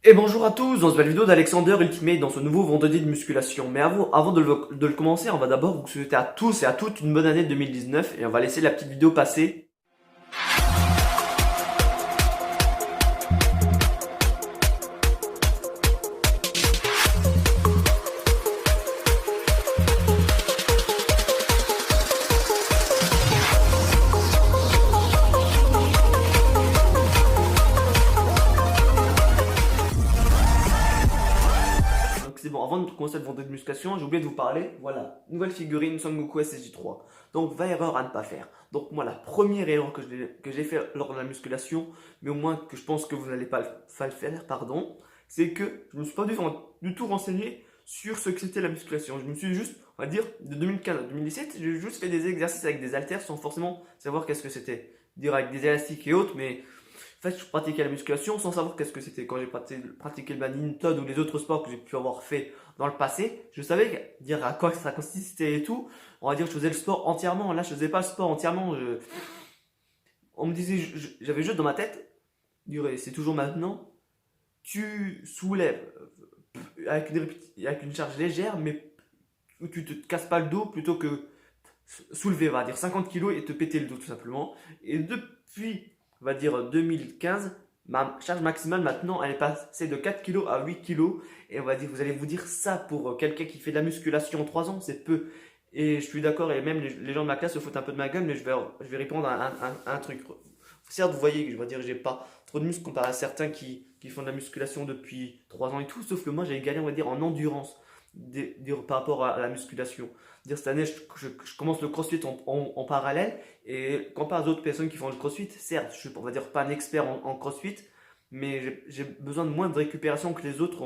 Et bonjour à tous, dans cette nouvelle vidéo d'Alexander Ultimate dans ce nouveau vendredi de musculation. Mais avant de le commencer, on va d'abord vous souhaiter à tous et à toutes une bonne année 2019 et on va laisser la petite vidéo passer. C'est bon, avant de commencer le vendredi de musculation, j'ai oublié de vous parler, voilà, nouvelle figurine Son Goku SSJ3. Donc, 20 erreurs à ne pas faire. Donc, moi, la première erreur que j'ai fait lors de la musculation, mais au moins que je pense que vous n'allez pas le faire, pardon, c'est que je me suis pas du tout renseigné sur ce que c'était la musculation. Je me suis juste, on va dire, de 2015 à 2017, j'ai juste fait des exercices avec des haltères sans forcément savoir qu'est-ce que c'était. Dire avec des élastiques et autres, mais en fait, je pratiquais la musculation sans savoir qu'est-ce que c'était. Quand j'ai pratiqué le badminton ou les autres sports que j'ai pu avoir fait dans le passé, je savais dire à quoi ça consistait et tout. On va dire que je faisais le sport entièrement. Là, je faisais pas le sport entièrement. On me disait, j'avais juste dans ma tête, c'est toujours maintenant, tu soulèves avec une charge légère, mais où tu te casses pas le dos plutôt que soulever, on va dire 50 kilos et te péter le dos tout simplement. Et depuis, on va dire 2015, ma charge maximale maintenant, elle est passée de 4 kilos à 8 kilos. Et on va dire, vous allez vous dire ça pour quelqu'un qui fait de la musculation en 3 ans, c'est peu. Et je suis d'accord, et même les gens de ma classe se foutent un peu de ma gueule, mais je vais répondre à un truc. Certes, vous voyez que je vais dire, j'ai pas trop de muscles comparé à certains qui font de la musculation depuis 3 ans et tout, sauf que moi j'ai gagné, on va dire, en endurance par rapport à la musculation. Dire cette année, je commence le crossfit en parallèle et comparé à d'autres personnes qui font le crossfit, certes, je suis, on va dire, pas un expert en crossfit, mais j'ai besoin de moins de récupération que les autres,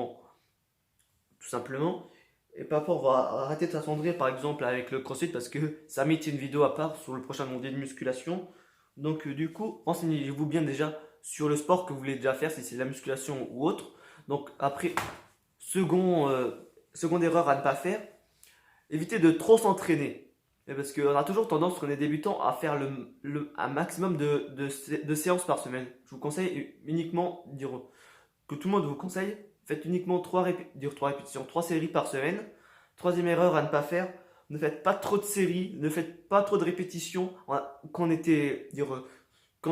tout simplement. Et par rapport à arrêter de s'attendrir par exemple avec le crossfit parce que ça met une vidéo à part sur le prochain mondial de musculation. Donc du coup, renseignez-vous bien déjà sur le sport que vous voulez déjà faire, si c'est de la musculation ou autre. Donc après, seconde erreur à ne pas faire, évitez de trop s'entraîner. Parce qu'on a toujours tendance, quand on est débutant, à faire un maximum de séances par semaine. Je vous conseille uniquement, que tout le monde vous conseille, faites uniquement 3 répétitions, 3 séries par semaine. Troisième erreur à ne pas faire, ne faites pas trop de séries, ne faites pas trop de répétitions. Quand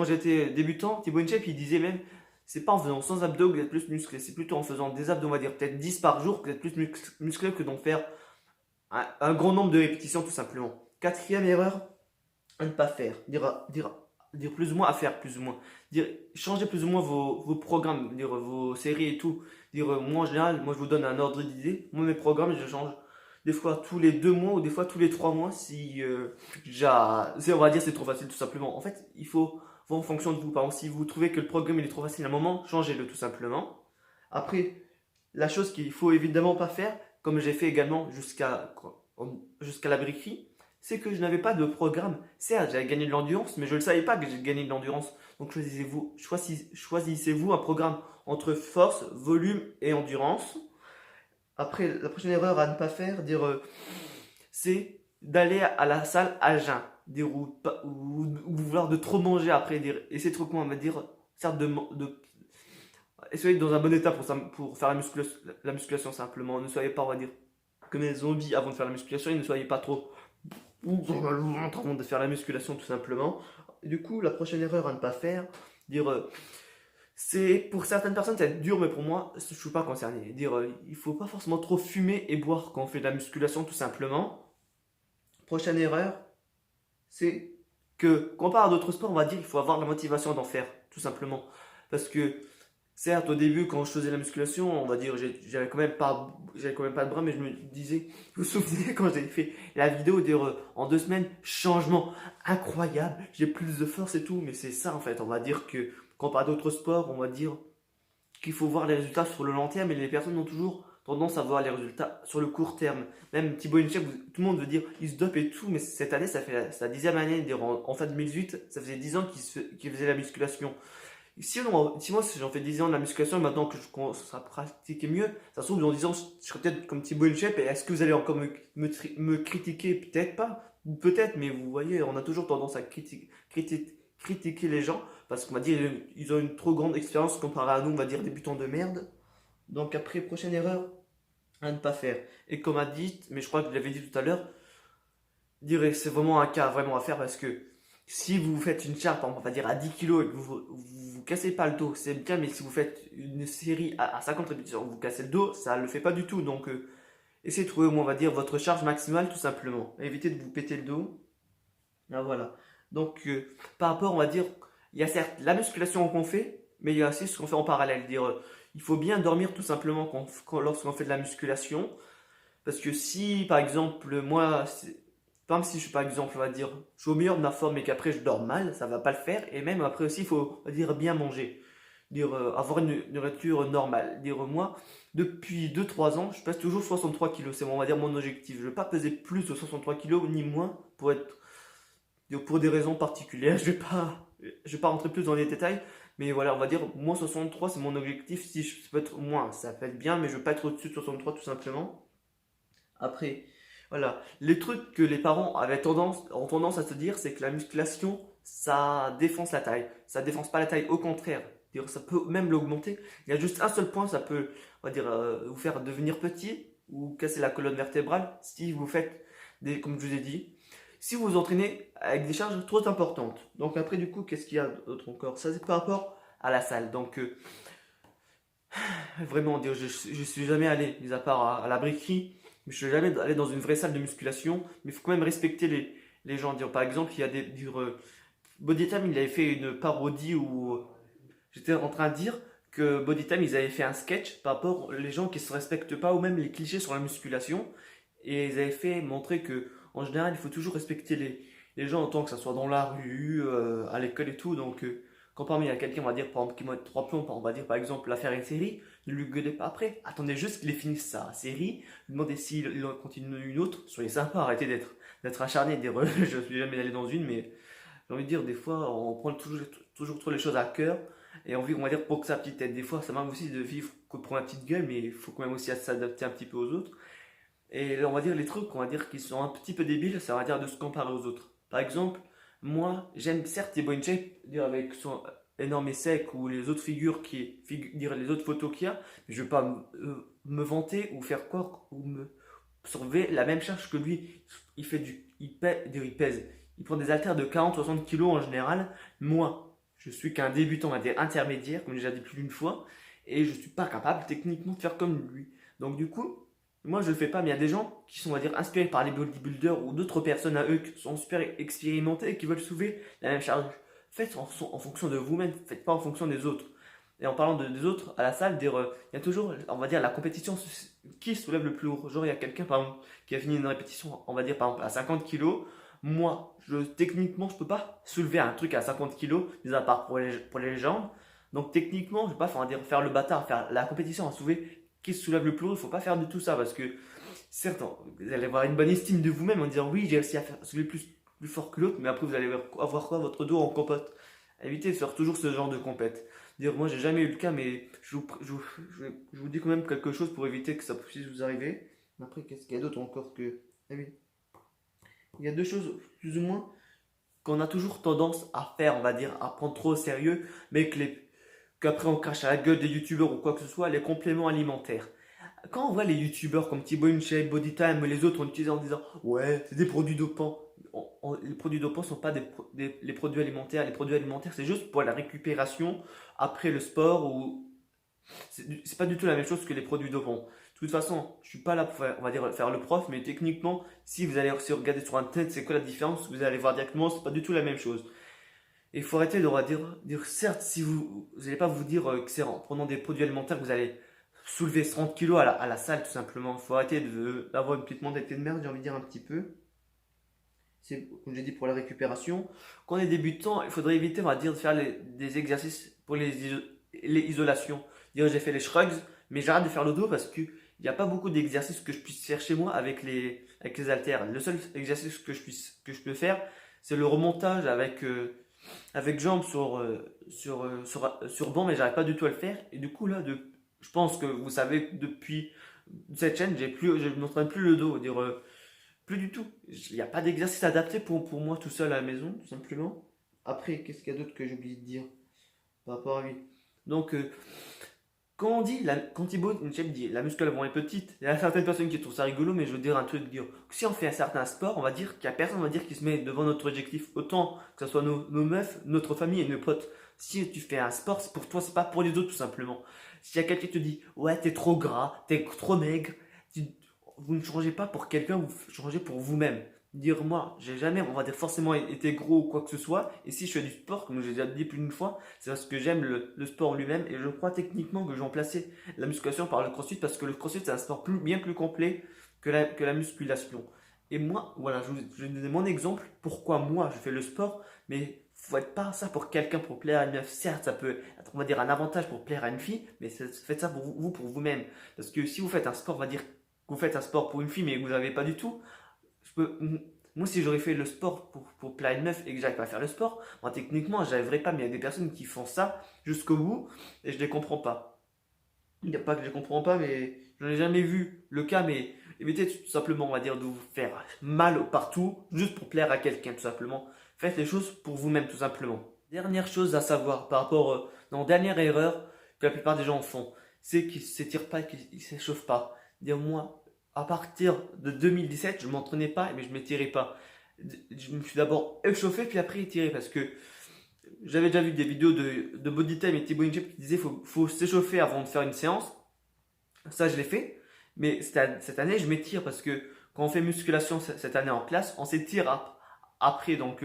j'étais débutant, Thibaut InShape, il disait même, c'est pas en faisant 100 abdos que vous êtes plus musclé, c'est plutôt en faisant des abdos, on va dire peut-être 10 par jour, que vous êtes plus musclé que d'en faire un grand nombre de répétitions tout simplement. Quatrième erreur à ne pas faire, dire plus ou moins à faire plus ou moins. Changer plus ou moins vos programmes, vos séries et tout. Moi en général, moi je vous donne un ordre d'idée. Moi mes programmes, je change des fois tous les 2 mois ou des fois tous les 3 mois si on va dire c'est trop facile tout simplement. En fait, il faut voir en fonction de vous. Par exemple, si vous trouvez que le programme il est trop facile à un moment, changez-le tout simplement. Après, la chose qu'il faut évidemment pas faire, comme j'ai fait également jusqu'à la briquerie, c'est que je n'avais pas de programme. Certes, j'avais gagné de l'endurance, mais je ne savais pas que j'ai gagné de l'endurance. Donc choisissez-vous un programme entre force, volume et endurance. Après, la prochaine erreur à ne pas faire, c'est d'aller à la salle à jeun. Ou vouloir de trop manger après. Et c'est trop con, on va dire, certes, et soyez dans un bon état pour faire la musculation simplement. Ne soyez pas, on va dire, comme des zombies avant de faire la musculation et ne soyez pas trop avant de faire la musculation tout simplement. Du coup, la prochaine erreur à ne pas faire, c'est pour certaines personnes c'est dur, mais pour moi, je ne suis pas concerné. Il faut pas forcément trop fumer et boire quand on fait de la musculation tout simplement. Prochaine erreur, c'est que comparé à d'autres sports, on va dire qu'il faut avoir la motivation d'en faire tout simplement. Parce que certes, au début, quand je faisais la musculation, on va dire, j'avais quand même pas de bras, mais je me disais, vous vous souvenez quand j'ai fait la vidéo en 2 semaines, changement incroyable, j'ai plus de force et tout, mais c'est ça en fait, on va dire que, comparé à d'autres sports, on va dire qu'il faut voir les résultats sur le long terme, et les personnes ont toujours tendance à voir les résultats sur le court terme. Même Thibaut InShape, tout le monde veut dire, il se dope et tout, mais cette année, ça fait sa 10e année, en fin 2018, ça faisait 10 ans qu'il faisait la musculation. Si moi j'en fais 10 ans de la musculation et maintenant que je commence à pratiquer mieux, ça se trouve dans 10 ans je serai peut-être comme Thibaut InShape et est-ce que vous allez encore me critiquer? Peut-être pas, ou peut-être, mais vous voyez, on a toujours tendance à critiquer les gens parce qu'on va dire ils ont une trop grande expérience comparé à nous, on va dire débutants de merde. Donc après, prochaine erreur à ne pas faire. Et comme a dit, mais je crois que je l'avais dit tout à l'heure, dire c'est vraiment un cas vraiment à faire parce que si vous faites une charge, par exemple, on va dire à 10 kilos et que vous cassez pas le dos, c'est bien, mais si vous faites une série à 50 répétitions, vous cassez le dos, ça le fait pas du tout. Donc essayez de trouver au moins, on va dire, votre charge maximale tout simplement. Évitez de vous péter le dos. Ah, voilà. Donc par rapport, on va dire, il y a certes la musculation qu'on fait, mais il y a aussi ce qu'on fait en parallèle. Dire, il faut bien dormir tout simplement lorsqu'on fait de la musculation. Parce que si, par exemple, moi, par exemple, si je suis, par exemple, on va dire, je suis au meilleur de ma forme et qu'après je dors mal, ça va pas le faire. Et même après aussi, il faut, on va dire, bien manger. Dire, avoir une nourriture normale. Dire, moi, depuis 2 3 ans, je pèse toujours 63 kilos. C'est, on va dire, mon objectif. Je ne veux pas peser plus de 63 kilos, ni moins, pour des raisons particulières. Je vais pas rentrer plus dans les détails. Mais voilà, on va dire, moins 63, c'est mon objectif. Si ça peut être moins, ça peut être bien, mais je veux pas être au-dessus de 63 tout simplement. Après, voilà, les trucs que les parents ont tendance à se dire, c'est que la musculation, ça défonce la taille. Ça défonce pas la taille, au contraire. Dire, ça peut même l'augmenter. Il y a juste un seul point, ça peut, on va dire, vous faire devenir petit ou casser la colonne vertébrale si vous faites comme je vous ai dit, si vous vous entraînez avec des charges trop importantes. Donc après, du coup, qu'est-ce qu'il y a d'autre encore? Ça, c'est par rapport à la salle. Donc, vraiment, je suis jamais allé, mis à part à la briquerie, mais je suis jamais allé dans une vraie salle de musculation. Mais il faut quand même respecter les gens. Dire, par exemple, il y a Bodytime, il avait fait une parodie où j'étais en train de dire que Bodytime, ils avaient fait un sketch par rapport aux gens qui se respectent pas ou même les clichés sur la musculation. Et ils avaient fait montrer que, en général, il faut toujours respecter les gens, autant que ça soit dans la rue, à l'école et tout. Donc, quand parmi il y a quelqu'un, on va dire, par exemple, qui met 3 plombs, on va dire par exemple, la faire une série, ne lui gueulez pas après. Attendez juste qu'il ait fini sa série, demandez s'il en continue une autre. Soyez sympa, arrêtez d'être acharné, de dire je suis jamais allé dans une, mais j'ai envie de dire, des fois, on prend toujours trop les choses à cœur et on vit, on va dire, pour que sa petite tête. Des fois, ça m'arrive aussi de vivre que pour ma petite gueule, mais il faut quand même aussi s'adapter un petit peu aux autres. Et là, on va dire les trucs, on va dire qui sont un petit peu débiles, ça va dire de se comparer aux autres. Par exemple, moi, j'aime certes les body shape, dire avec son énorme et sec ou les autres dire les autres photos qu'il y a, mais je vais pas me vanter ou faire quoi ou me soulever la même charge que lui. Il fait il pèse. Il prend des haltères de 40-60 kilos en général. Moi, je suis qu'un débutant, on va dire intermédiaire, comme j'ai déjà dit plus d'une fois, et je suis pas capable techniquement de faire comme lui. Donc du coup, moi, je le fais pas, mais il y a des gens qui sont, on va dire, inspirés par les bodybuilders ou d'autres personnes à eux qui sont super expérimentées et qui veulent soulever la même charge. Faites en fonction de vous-même, faites pas en fonction des autres. Et en parlant des autres, à la salle, il y a toujours, on va dire, la compétition qui soulève le plus lourd. Genre, il y a quelqu'un, par exemple, qui a fini une répétition, on va dire, par exemple, à 50 kilos. Moi, techniquement, je peux pas soulever un truc à 50 kilos, mis à part pour les jambes. Donc, techniquement, je vais pas faire le bâtard, faire la compétition à soulever qui se soulève le plus lourd. Il faut pas faire de tout ça parce que, certes, vous allez avoir une bonne estime de vous-même en disant oui, j'ai réussi à soulever plus fort que l'autre, mais après, vous allez avoir quoi? Votre dos en compote. Évitez de faire toujours ce genre de compète. Dire, moi, j'ai jamais eu le cas, mais je vous dis quand même quelque chose pour éviter que ça puisse vous arriver. Après, qu'est-ce qu'il y a d'autre encore que. Ah oui. Il y a deux choses, plus ou moins, qu'on a toujours tendance à faire, on va dire, à prendre trop au sérieux, mais qu'après on crache à la gueule des youtubeurs ou quoi que ce soit, les compléments alimentaires. Quand on voit les youtubeurs comme Thibaut InShape, Bodytime et les autres, on utilise en disant ouais, c'est des produits dopants. Les produits dopants ne sont pas les produits alimentaires. Les produits alimentaires, c'est juste pour la récupération après le sport ou c'est pas du tout la même chose que les produits dopants. De toute façon, je suis pas là pour on va dire, faire le prof, mais techniquement, si vous allez aussi regarder sur internet, c'est quoi la différence, vous allez voir directement, c'est pas du tout la même chose. Et il faut arrêter de dire certes, si vous n'allez pas vous dire que c'est en prenant des produits alimentaires que vous allez soulever 30 kilos à la salle, tout simplement. Il faut arrêter d'avoir une petite mentalité de merde, j'ai envie de dire un petit peu. C'est comme j'ai dit pour la récupération. Quand on est débutant, il faudrait éviter, on va dire, de faire des exercices pour les isolations. Dire j'ai fait les shrugs, mais j'arrête de faire le dos parce que il n'y a pas beaucoup d'exercices que je puisse faire chez moi avec les haltères. Le seul exercice que je peux faire, c'est le remontage avec jambes sur banc, mais j'arrive pas du tout à le faire. Et du coup, là, je pense que vous savez, depuis cette chaîne, je ne m'entraîne plus le dos. Dire, plus du tout. Il n'y a pas d'exercice adapté pour moi tout seul à la maison, tout simplement. Après, qu'est-ce qu'il y a d'autre que j'ai oublié de dire par rapport à lui? Donc, Quand on dit, quand Thibaut Inchep dit la muscu avant est petite, il y a certaines personnes qui trouvent ça rigolo, mais je veux dire un truc, dire que si on fait un certain sport, on va dire qu'il y a personne, on va dire, qui se met devant notre objectif, autant que ce soit nos meufs, notre famille et nos potes. Si tu fais un sport, c'est pour toi, c'est pas pour les autres tout simplement. S'il y a quelqu'un qui te dit, ouais, t'es trop gras, t'es trop maigre, vous ne changez pas pour quelqu'un, vous changez pour vous-même. Dire moi, j'ai jamais, on va dire forcément été gros ou quoi que ce soit, et si je fais du sport, comme j'ai déjà dit plus d'une fois, c'est parce que j'aime le sport lui-même, et je crois techniquement que je vais remplacer la musculation par le crossfit, parce que le crossfit c'est un sport bien plus complet que la musculation. Et moi, voilà, je vais vous donner mon exemple, pourquoi moi je fais le sport, mais faites pas ça pour quelqu'un, pour plaire à une meuf. Certes, ça peut être, on va dire, un avantage pour plaire à une fille, mais faites ça pour vous, pour vous-même. Parce que si vous faites un sport, on va dire que vous faites un sport pour une fille, mais que vous n'avez pas du tout, je peux, moi, si j'aurais fait le sport pour plaire à une meuf et que j'arrive pas à faire le sport, moi, techniquement, j'arriverais pas, mais il y a des personnes qui font ça jusqu'au bout et je les comprends pas. Il n'y a pas que je les comprends pas, mais je n'en ai jamais vu le cas, mais évitez tout simplement, on va dire, de vous faire mal partout juste pour plaire à quelqu'un, tout simplement. Faites les choses pour vous-même, tout simplement. Dernière chose à savoir par rapport, non, dernière erreur que la plupart des gens font, c'est qu'ils ne s'étirent pas et qu'ils ne s'échauffent pas. Dire moi, à partir de 2017, je m'entraînais pas, mais je m'étirais pas. Je me suis d'abord échauffé, puis après étiré, parce que j'avais déjà vu des vidéos de Bodytime et Thibaut Inchep qui disaient faut s'échauffer avant de faire une séance. Ça, je l'ai fait. Mais cette année, je m'étire parce que quand on fait musculation cette année en classe, on s'étire après. Donc,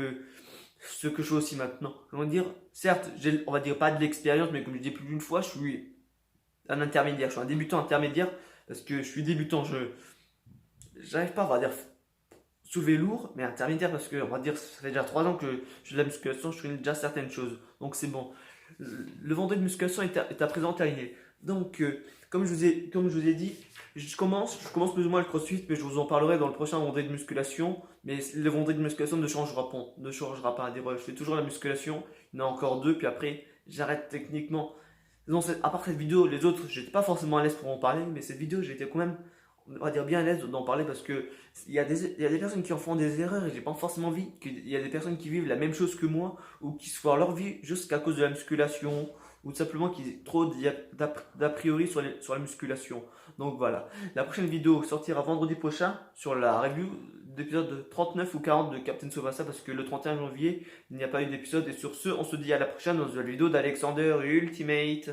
ce que je fais aussi maintenant. Je veux dire, certes, on va dire pas de l'expérience, mais comme je dis plus d'une fois, je suis un intermédiaire. Je suis un débutant intermédiaire parce que je suis débutant. J'arrive pas, on va dire, soulever lourd, mais intermédiaire parce que, on va dire, ça fait déjà 3 ans que je fais de la musculation, je connais déjà certaines choses. Donc, c'est bon. Le vendredi de musculation est à présent terminé. Donc, comme je vous ai dit, je commence plus ou moins le crossfit, mais je vous en parlerai dans le prochain vendredi de musculation. Mais le vendredi de musculation ne changera pas. Je fais toujours la musculation, il y en a encore 2, puis après, j'arrête techniquement. Non, à part cette vidéo, les autres, j'étais pas forcément à l'aise pour en parler, mais cette vidéo, j'étais quand même, on va dire, bien à l'aise d'en parler parce que il y a des personnes qui en font des erreurs et j'ai pas forcément envie qu'il y a des personnes qui vivent la même chose que moi ou qui se font leur vie juste qu'à cause de la musculation ou tout simplement qui ont trop d'a priori sur la musculation. Donc voilà, la prochaine vidéo sortira vendredi prochain sur la review d'épisode 39 ou 40 de Captain Tsubasa parce que le 31 janvier, il n'y a pas eu d'épisode. Et sur ce, on se dit à la prochaine dans une vidéo d'Alexander Ultimate.